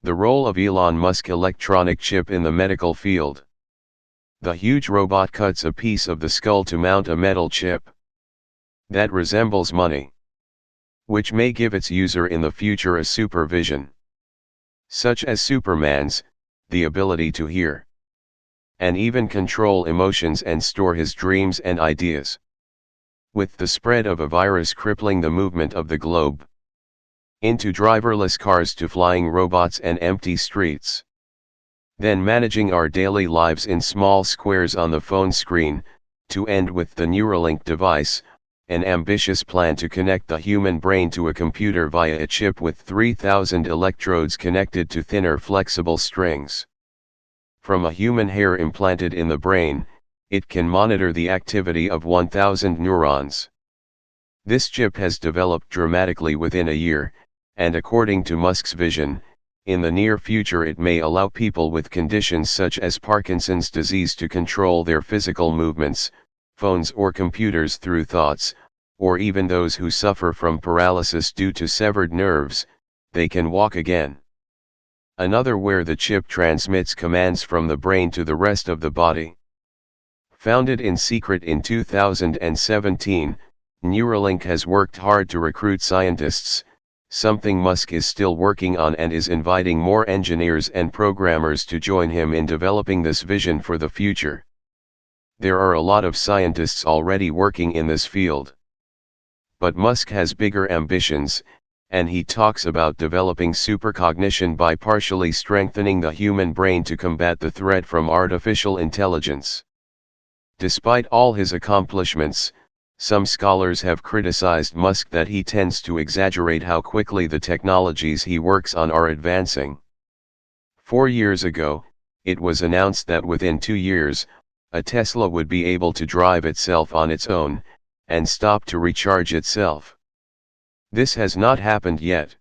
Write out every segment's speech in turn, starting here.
The role of Elon Musk electronic chip in the medical field. The huge robot cuts a piece of the skull to mount a metal chip that resembles money, which may give its user in the future a supervision, such as Superman's, the ability to hear, and even control emotions and store his dreams and ideas. With the spread of a virus crippling the movement of the globe, into driverless cars to flying robots and empty streets, then managing our daily lives in small squares on the phone screen, to end with the Neuralink device, an ambitious plan to connect the human brain to a computer via a chip with 3,000 electrodes connected to thinner flexible strings. From a human hair implanted in the brain, it can monitor the activity of 1,000 neurons. This chip has developed dramatically within a year, and according to Musk's vision, in the near future it may allow people with conditions such as Parkinson's disease to control their physical movements, phones or computers through thoughts, or even those who suffer from paralysis due to severed nerves, they can walk again. Another where the chip transmits commands from the brain to the rest of the body. Founded in secret in 2017, Neuralink has worked hard to recruit scientists, something Musk is still working on, and is inviting more engineers and programmers to join him in developing this vision for the future. There are a lot of scientists already working in this field. But Musk has bigger ambitions, and he talks about developing supercognition by partially strengthening the human brain to combat the threat from artificial intelligence. Despite all his accomplishments, some scholars have criticized Musk that he tends to exaggerate how quickly the technologies he works on are advancing. 4 years ago, it was announced that within 2 years, a Tesla would be able to drive itself on its own, and stop to recharge itself. This has not happened yet.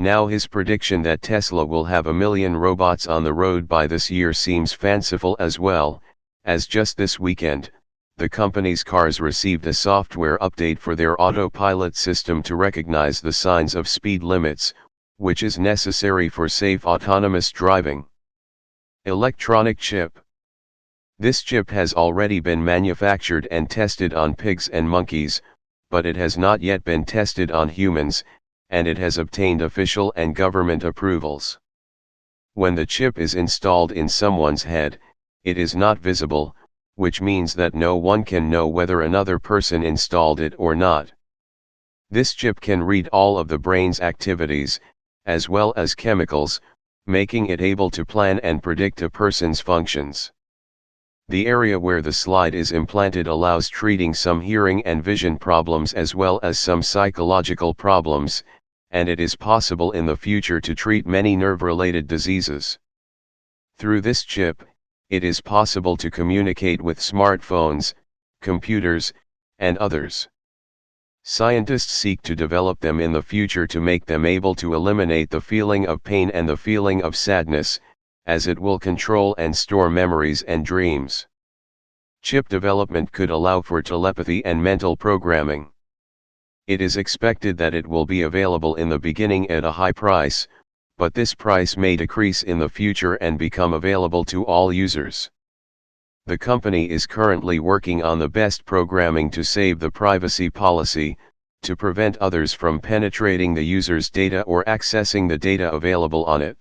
Now his prediction that Tesla will have 1 million robots on the road by this year seems fanciful as well, as just this weekend, the company's cars received a software update for their autopilot system to recognize the signs of speed limits, which is necessary for safe autonomous driving. Electronic chip. This chip has already been manufactured and tested on pigs and monkeys, but it has not yet been tested on humans, and it has obtained official and government approvals. When the chip is installed in someone's head, it is not visible, which means that no one can know whether another person installed it or not. This chip can read all of the brain's activities, as well as chemicals, making it able to plan and predict a person's functions. The area where the slide is implanted allows treating some hearing and vision problems as well as some psychological problems, and it is possible in the future to treat many nerve-related diseases. Through this chip, it is possible to communicate with smartphones, computers, and others. Scientists seek to develop them in the future to make them able to eliminate the feeling of pain and the feeling of sadness, as it will control and store memories and dreams. Chip development could allow for telepathy and mental programming. It is expected that it will be available in the beginning at a high price, but this price may decrease in the future and become available to all users. The company is currently working on the best programming to save the privacy policy, to prevent others from penetrating the user's data or accessing the data available on it.